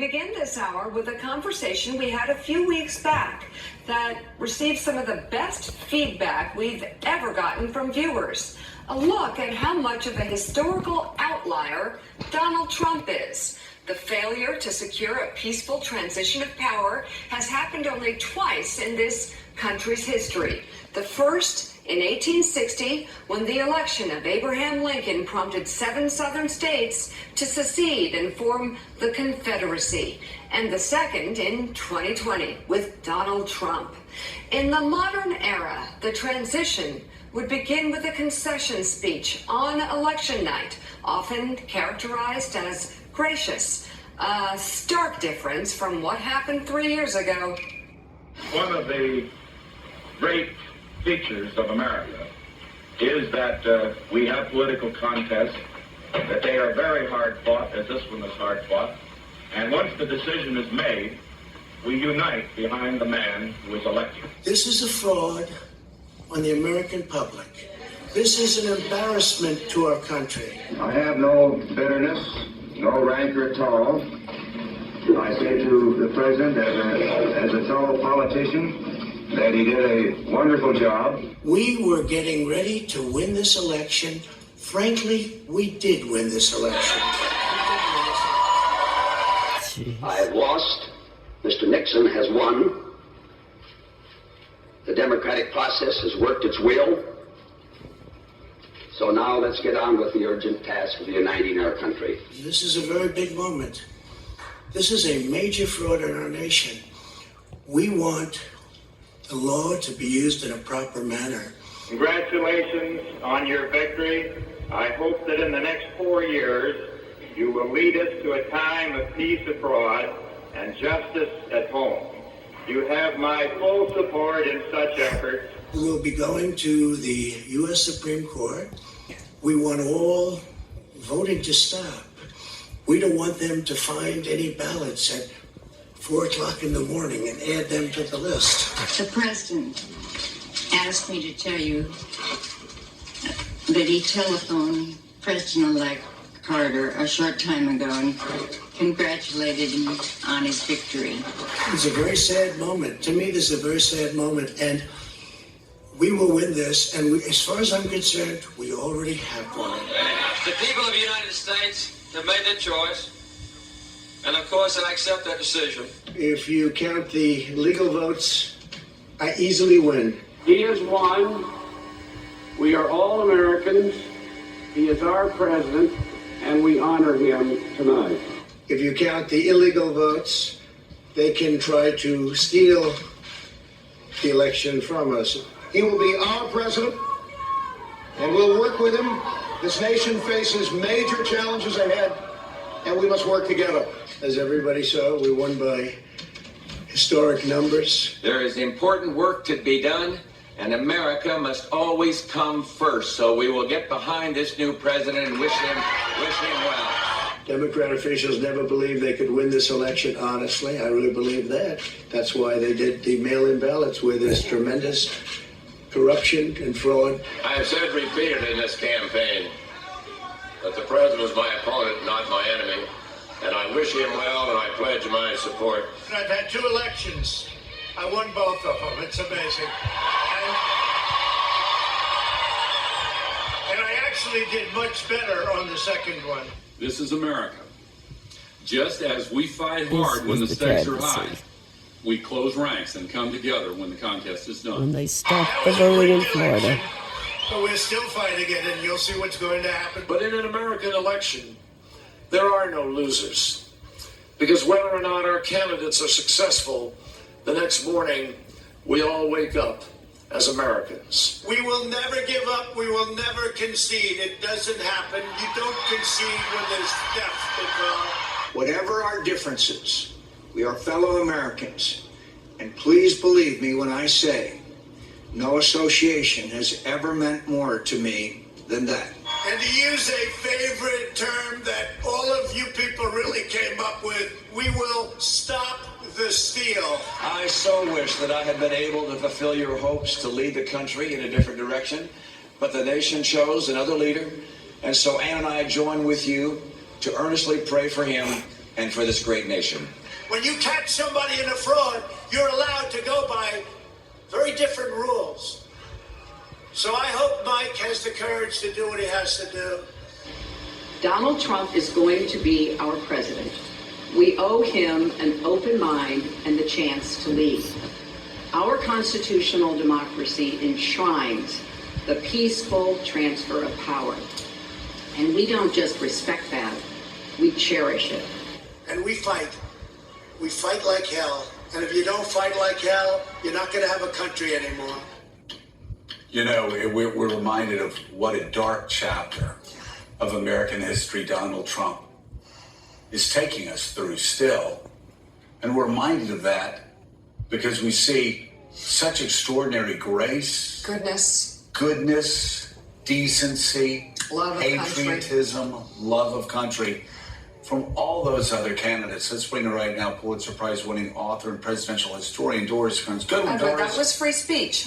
begin this hour with a conversation we had a few weeks back that received some of the best feedback we've ever gotten from viewers. A look at how much of a historical outlier Donald Trump is. The failure to secure a peaceful transition of power has happened only twice in this country's history. The first in 1860, when the election of Abraham Lincoln prompted 7 southern states to secede and form the Confederacy. And the second in 2020, with Donald Trump. In the modern era, the transition would begin with a concession speech on election night, often characterized as gracious. A stark difference from what happened 3 years ago. One of the great features of America is that we have political contests, that they are very hard fought, as this one is hard fought, and once the decision is made, we unite behind the man who is elected. This is a fraud on the American public. This is an embarrassment to our country. I have no bitterness, no rancor at all. I say to the president, as a fellow politician, that he did a wonderful job. We were getting ready to win this election. Frankly, we did win this election. I have lost. Mr. Nixon has won. The democratic process has worked its will. So now let's get on with the urgent task of uniting our country. This is a very big moment. This is a major fraud in our nation. We want the law to be used in a proper manner. Congratulations on your victory. I hope that in the next 4 years, you will lead us to a time of peace abroad and justice at home. You have my full support in such efforts. We'll be going to the U.S. Supreme Court. We want all voting to stop. We don't want them to find any ballots at 4 o'clock in the morning and add them to the list. The president asked me to tell you that he telephoned President-elect Carter a short time ago and congratulated him on his victory. It's a very sad moment. To me, this is a very sad moment, and we will win this, and as far as I'm concerned, we already have won. The people of the United States have made their choice. And of course, I accept that decision. If you count the legal votes, I easily win. He has won. We are all Americans. He is our president, and we honor him tonight. If you count the illegal votes, they can try to steal the election from us. He will be our president, and we'll work with him. This nation faces major challenges ahead, and we must work together. As everybody saw, we won by historic numbers. There is important work to be done, and America must always come first. So we will get behind this new president and wish him well. Democrat officials never believed they could win this election honestly. I really believe that. That's why they did the mail-in ballots where there's tremendous corruption and fraud. I have said repeatedly in this campaign that the president is my opponent, not my enemy. And I wish him well, and I pledge my support. I've had 2 elections. I won both of them. It's amazing. And I actually did much better on the second one. This is America. Just as we fight hard when the stakes are high, we close ranks and come together when the contest is done. When they stop the voting in Florida. But we're still fighting it, and you'll see what's going to happen. But in an American election, there are no losers, because whether or not our candidates are successful, the next morning we all wake up as Americans. We will never give up. We will never concede. It doesn't happen. You don't concede when there's death involved. Whatever our differences, we are fellow Americans. And please believe me when I say, no association has ever meant more to me than that. And to use a favorite term that all of you people really came up with, we will stop the steal. I so wish that I had been able to fulfill your hopes to lead the country in a different direction, but the nation chose another leader, and so Ann and I join with you to earnestly pray for him and for this great nation. When you catch somebody in a fraud, you're allowed to go by very different rules. So I hope Mike has the courage to do what he has to do. Donald Trump is going to be our president. We owe him an open mind and the chance to lead. Our constitutional democracy enshrines the peaceful transfer of power. And we don't just respect that, we cherish it. And we fight. We fight like hell. And if you don't fight like hell, you're not going to have a country anymore. You know, we're reminded of what a dark chapter of American history Donald Trump is taking us through still. And we're reminded of that because we see such extraordinary grace, goodness, decency, love of patriotism, country. love of country from all those other candidates. Let's bring her right now, Pulitzer Prize winning author and presidential historian Doris Kearns. Good one, Doris. That was free speech.